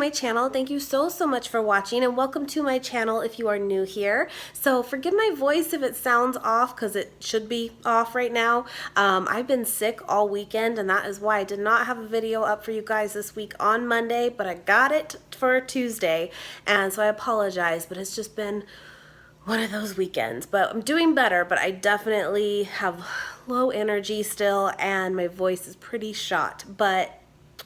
my channel. Thank you so much for watching, and welcome to my channel if you are new here. So forgive my voice if it sounds off, because it should be off right now. I've been sick all weekend, and that is why I did not have a video up for you guys this week on Monday, but I got it for Tuesday, and so I apologize, but it's just been one of those weekends. But I'm doing better, but I definitely have low energy still, and my voice is pretty shot, but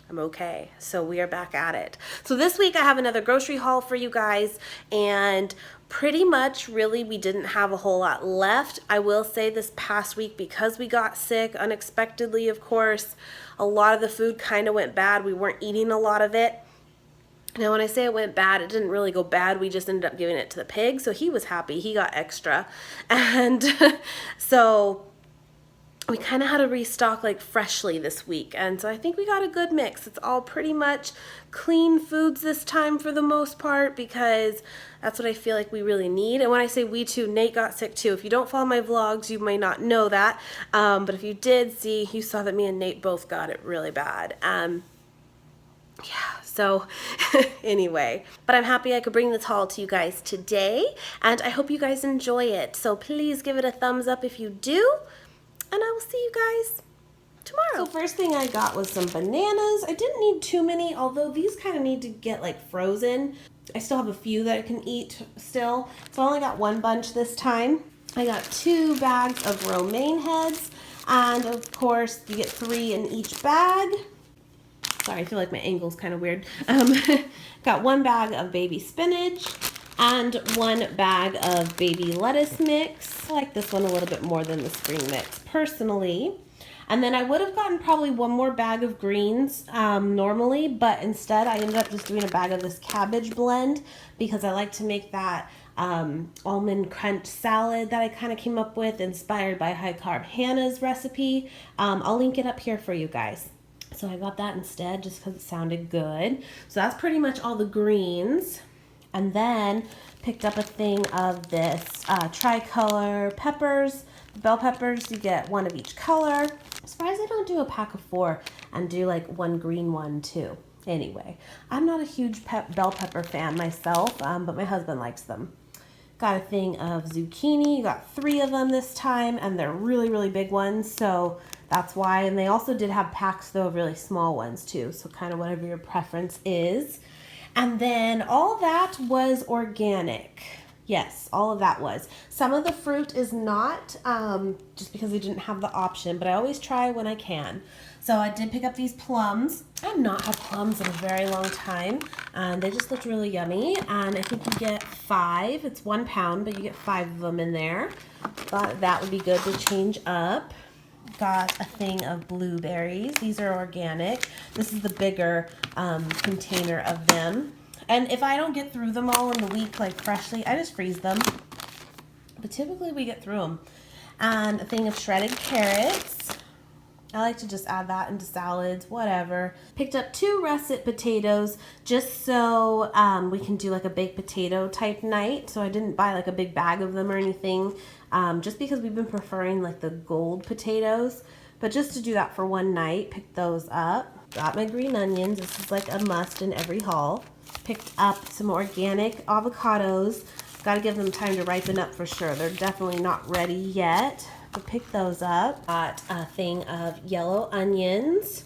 I'm okay. So we are back at it. So this week I have another grocery haul for you guys, and pretty much really we didn't have a whole lot left. I will say this past week, because we got sick unexpectedly, of course, a lot of the food kind of went bad. We weren't eating a lot of it. Now when I say it went bad, it didn't really go bad. We just ended up giving it to the pig, so he was happy. He got extra. And so we kind of had to restock like freshly this week, and so I think we got a good mix. It's all pretty much clean foods this time for the most part, because that's what I feel like we really need. And when I say we too, Nate got sick too. If you don't follow my vlogs, you may not know that, but if you did see, you saw that me and Nate both got it really bad. Yeah, so anyway, but I'm happy I could bring this haul to you guys today, and I hope you guys enjoy it. So please give it a thumbs up if you do, and I will see you guys tomorrow. So first thing I got was some bananas. I didn't need too many, although these kind of need to get like frozen. I still have a few that I can eat still. So I only got one bunch this time. I got 2 bags of romaine heads, and of course you get 3 in each bag. Sorry, I feel like my angle's kind of weird. Got 1 bag of baby spinach and 1 bag of baby lettuce mix. I like this one a little bit more than the spring mix personally. And then I would have gotten probably 1 more bag of greens normally, but instead I ended up just doing a bag of this cabbage blend, because I like to make that almond crunch salad that I kind of came up with, inspired by High Carb Hannah's recipe. I'll link it up here for you guys. So I got that instead just because it sounded good. So that's pretty much all the greens. And then picked up a thing of this tricolor peppers, bell peppers. You get 1 of each color. I'm surprised I don't do a pack of 4 and do like 1 green one too. Anyway, I'm not a huge bell pepper fan myself, but my husband likes them. Got a thing of zucchini. Got 3 of them this time, and they're really big ones, so that's why. And they also did have packs though of really small ones too, so kind of whatever your preference is. And then all that was organic. Yes, all of that was. Some of the fruit is not, just because they didn't have the option, but I always try when I can. So I did pick up these plums. I have not had plums in a very long time. They just looked really yummy, and I think you get 5. It's 1 pound, but you get 5 of them in there. Thought that would be good to change up. Got a thing of blueberries. These are organic. This is the bigger container of them. And if I don't get through them all in the week, like freshly, I just freeze them. But typically we get through them. And a thing of shredded carrots. I like to just add that into salads, whatever. Picked up 2 russet potatoes just so we can do like a baked potato type night. So I didn't buy like a big bag of them or anything, just because we've been preferring like the gold potatoes. But just to do that for one night, picked those up. Got my green onions. This is like a must in every haul. Picked up some organic avocados. Got to give them time to ripen up for sure. They're definitely not ready yet. But pick those up. Got a thing of yellow onions,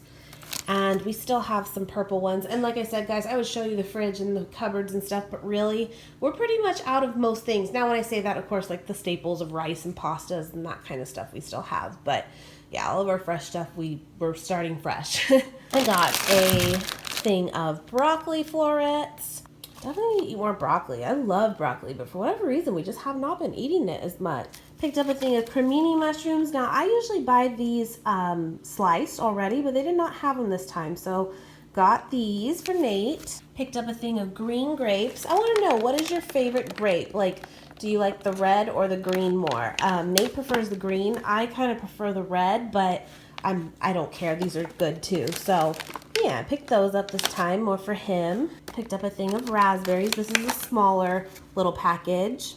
and we still have some purple ones. And like I said, guys, I would show you the fridge and the cupboards and stuff, but really we're pretty much out of most things. Now when I say that, of course, like the staples of rice and pastas and that kind of stuff we still have, but yeah, all of our fresh stuff, we're starting fresh. I got a thing of broccoli florets. Definitely need to eat more broccoli. I love broccoli, but for whatever reason, we just have not been eating it as much. Picked up a thing of cremini mushrooms. Now, I usually buy these sliced already, but they did not have them this time, so got these for Nate. Picked up a thing of green grapes. I want to know, what is your favorite grape? Like, do you like the red or the green more? Nate prefers the green. I kind of prefer the red, but I don't care. These are good too. So yeah, I picked those up this time, more for him. Picked up a thing of raspberries. This is a smaller little package.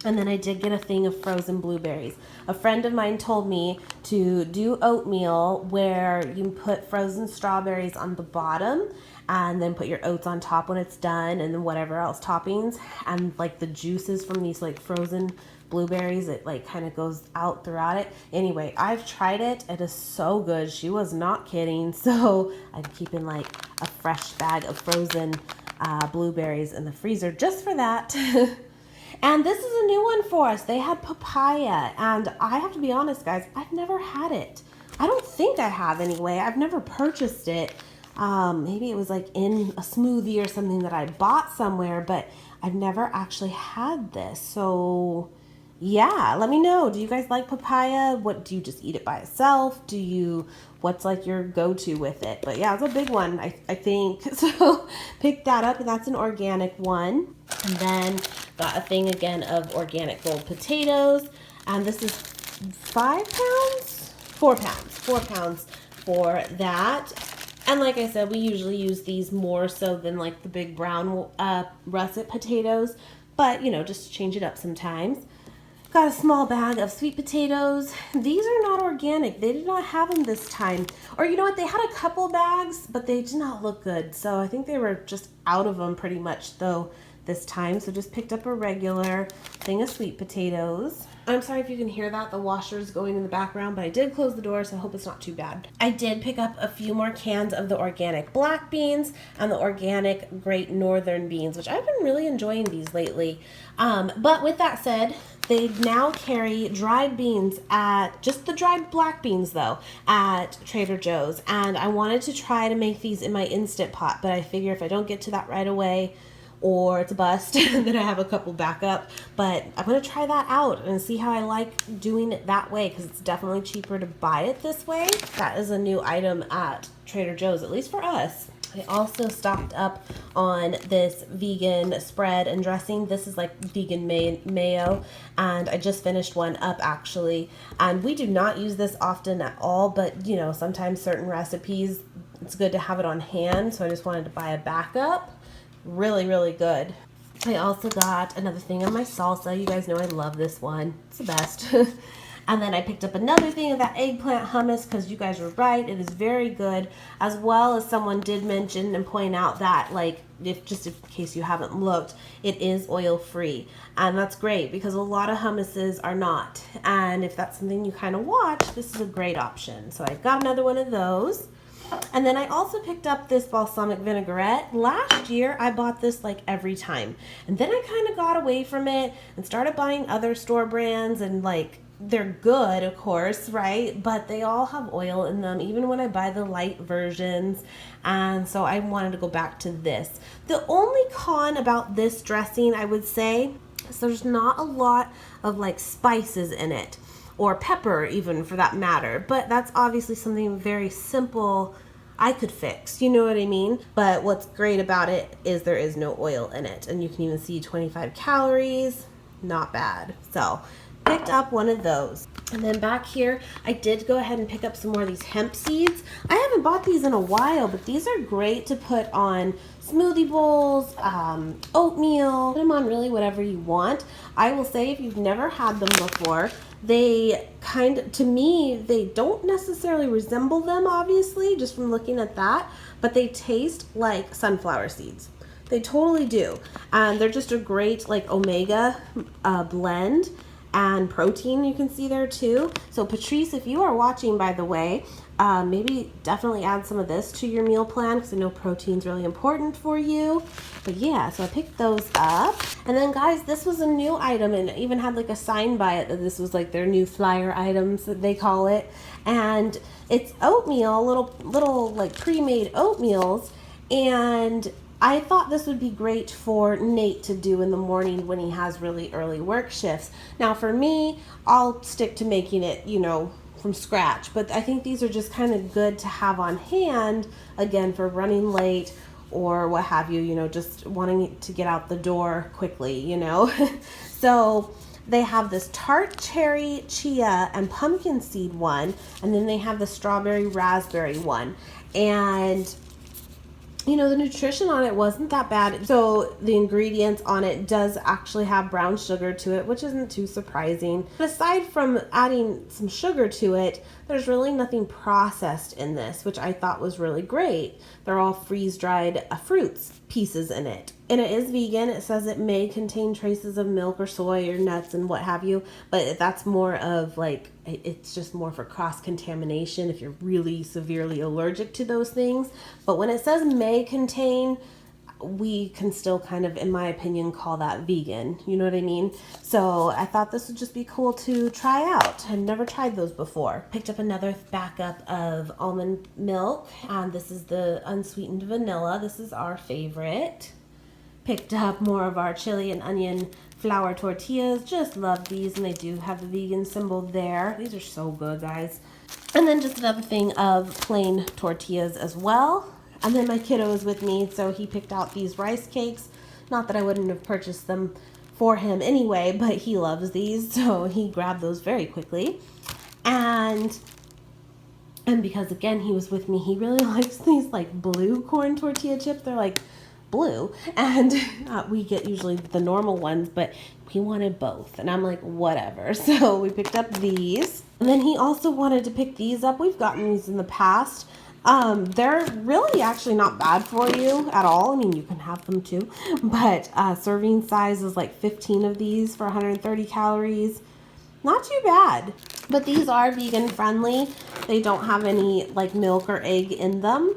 And then I did get a thing of frozen blueberries. A friend of mine told me to do oatmeal where you put frozen strawberries on the bottom and then put your oats on top when it's done, and then whatever else toppings, and like the juices from these like frozen blueberries, it like kind of goes out throughout it. Anyway, I've tried it. It is so good. She was not kidding. So I'm keeping like a fresh bag of frozen blueberries in the freezer just for that. And this is a new one for us. They had papaya, and I have to be honest, guys, I've never had it. I don't think I have anyway. I've never purchased it. Maybe it was like in a smoothie or something that I bought somewhere, but I've never actually had this. So yeah, let me know. Do you guys like papaya? What do you just eat it by itself? What's like your go-to with it? But yeah, it's a big one, I think. So pick that up, and that's an organic one. And then got a thing again of organic gold potatoes. And this is 5 pounds? 4 pounds. 4 pounds for that. And like I said, we usually use these more so than like the big brown russet potatoes. But, you know, just to change it up sometimes. Got a small bag of sweet potatoes. These are not organic. They did not have them this time. Or you know what? They had a couple bags, but they did not look good. So I think they were just out of them pretty much though this time. So just picked up a regular thing of sweet potatoes. I'm sorry if you can hear that. The washer's going in the background, but I did close the door, so I hope it's not too bad. I did pick up a few more cans of the organic black beans and the organic Great Northern beans, which I've been really enjoying these lately. But with that said, they now carry dried beans just the dried black beans though, at Trader Joe's. And I wanted to try to make these in my Instant Pot, but I figure if I don't get to that right away, or it's a bust, then I have a couple backup. But I'm going to try that out and see how I like doing it that way, because it's definitely cheaper to buy it this way. That is a new item at Trader Joe's, at least for us. I also stocked up on this vegan spread and dressing. This is like vegan mayo, and I just finished one up actually. And we do not use this often at all, but you know, sometimes certain recipes, it's good to have it on hand. So I just wanted to buy a backup. Really, really good. I also got another thing of my salsa. You guys know I love this one. It's the best. And then I picked up another thing of that eggplant hummus, because you guys were right. It is very good. As well as someone did mention and point out that, like, just in case you haven't looked, it is oil free. And that's great, because a lot of hummuses are not. And if that's something you kind of watch, this is a great option. So I got another one of those. And then I also picked up this balsamic vinaigrette. Last year, I bought this like every time. And then I kind of got away from it and started buying other store brands, and like, they're good, of course, right? But they all have oil in them, even when I buy the light versions. And so I wanted to go back to this. The only con about this dressing, I would say, is there's not a lot of like spices in it. Or pepper even, for that matter. But that's obviously something very simple I could fix, you know what I mean? But what's great about it is there is no oil in it. And you can even see 25 calories, not bad. So picked up one of those. And then back here, I did go ahead and pick up some more of these hemp seeds. I haven't bought these in a while, but these are great to put on smoothie bowls, oatmeal, put them on really whatever you want. I will say, if you've never had them before, they to me, they don't necessarily resemble them, obviously, just from looking at that, but they taste like sunflower seeds. They totally do. And they're just a great like omega blend. And protein you can see there too. So Patrice, if you are watching, by the way, maybe definitely add some of this to your meal plan, because I know protein's really important for you. But yeah, so I picked those up. And then guys, this was a new item, and even had like a sign by it that this was like their new flyer items that they call it. And it's oatmeal, little like pre-made oatmeals. And I thought this would be great for Nate to do in the morning when he has really early work shifts. Now for me, I'll stick to making it, you know, from scratch. But I think these are just kind of good to have on hand, again, for running late or what have you, you know, just wanting to get out the door quickly, you know. So they have this tart cherry, chia, and pumpkin seed one. And then they have the strawberry raspberry one. And you know, the nutrition on it wasn't that bad. So the ingredients on it does actually have brown sugar to it, which isn't too surprising. But aside from adding some sugar to it, There's really nothing processed in this, which I thought was really great. They're all freeze-dried fruits pieces in it. And it is vegan. It says it may contain traces of milk or soy or nuts and what have you, but that's more of like, it's just more for cross-contamination if you're really severely allergic to those things. But when it says may contain, we can still kind of, in my opinion, call that vegan. You know what I mean? So I thought this would just be cool to try out. I've never tried those before. Picked up another backup of almond milk, and this is the unsweetened vanilla. This is our favorite. Picked up more of our chili and onion flour tortillas. Just love these, and they do have the vegan symbol there. These are so good, guys. And then just another thing of plain tortillas as well. And then my kiddo is with me, so he picked out these rice cakes. Not that I wouldn't have purchased them for him anyway, but he loves these, so he grabbed those very quickly. And because, again, he was with me, he really likes these, like, blue corn tortilla chips. They're, like, blue. And we get usually the normal ones, but he wanted both. And I'm like, whatever. So we picked up these. And then he also wanted to pick these up. We've gotten these in the past. They're really actually not bad for you at all. I mean, you can have them too, but serving size is like 15 of these for 130 calories. Not too bad, but these are vegan friendly. They don't have any like milk or egg in them,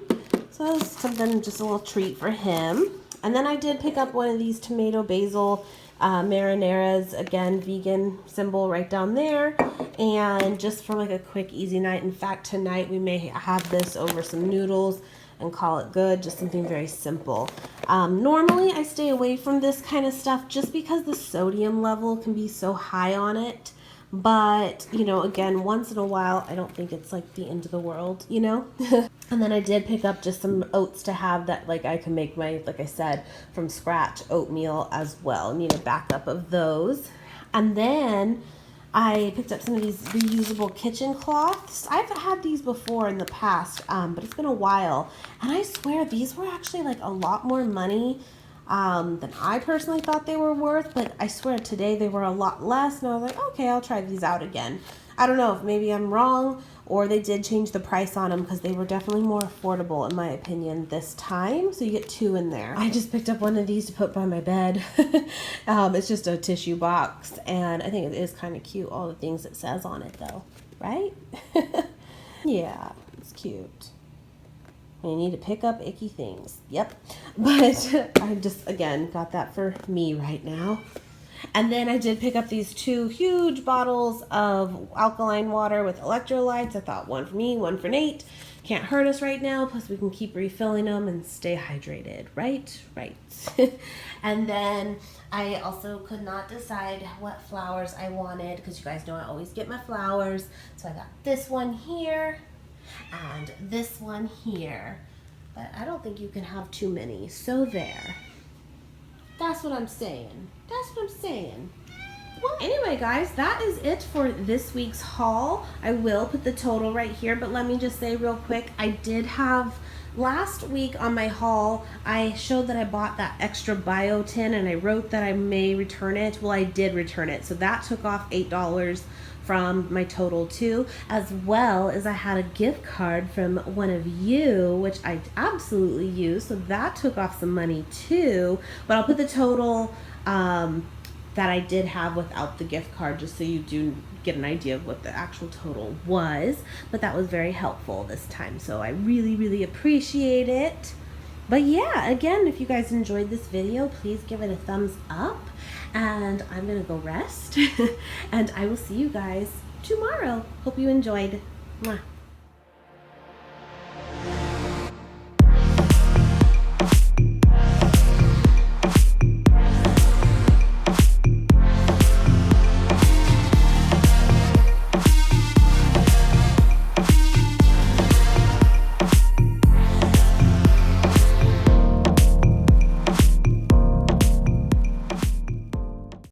so that's something, just a little treat for him. And then I did pick up one of these tomato basil marinaras, again, vegan symbol right down there, and just for like a quick easy night. In fact, tonight we may have this over some noodles and call it good, just something very simple. Normally I stay away from this kind of stuff just because the sodium level can be so high on it, but you know, again, once in a while, I don't think it's like the end of the world, you know. And then I did pick up just some oats to have that, like I can make my, like I said, from scratch oatmeal as well. Need a backup of those. And then I picked up some of these reusable kitchen cloths. I've had these before in the past, but it's been a while. And I swear these were actually like a lot more money than I personally thought they were worth, but I swear today they were a lot less, and I was like, okay, I'll try these out again. I don't know if maybe I'm wrong, or they did change the price on them, because they were definitely more affordable in my opinion this time. So you get 2 in there. I just picked up one of these to put by my bed. It's just a tissue box, and I think it is kind of cute, all the things it says on it though, right? Yeah, it's cute. You need to pick up icky things. Yep. But I just, again, got that for me right now. And then I did pick up these 2 huge bottles of alkaline water with electrolytes. I thought one for me, one for Nate. Can't hurt us right now. Plus we can keep refilling them and stay hydrated. Right? Right. And then I also could not decide what flowers I wanted, because you guys know I always get my flowers. So I got this one here and this one here, but I don't think you can have too many, so there. That's what I'm saying. That's what I'm saying. Well, anyway, guys, that is it for this week's haul. I will put the total right here, but let me just say real quick, I did have, last week on my haul, I showed that I bought that extra biotin, and I wrote that I may return it. Well, I did return it, so that took off $8 from my total too, as well as I had a gift card from one of you, which I absolutely used, so that took off some money too. But I'll put the total that I did have without the gift card, just so you do get an idea of what the actual total was. But that was very helpful this time, so I really, really appreciate it. But yeah, again, if you guys enjoyed this video, please give it a thumbs up. And I'm gonna go rest. And I will see you guys tomorrow. Hope you enjoyed. Mwah.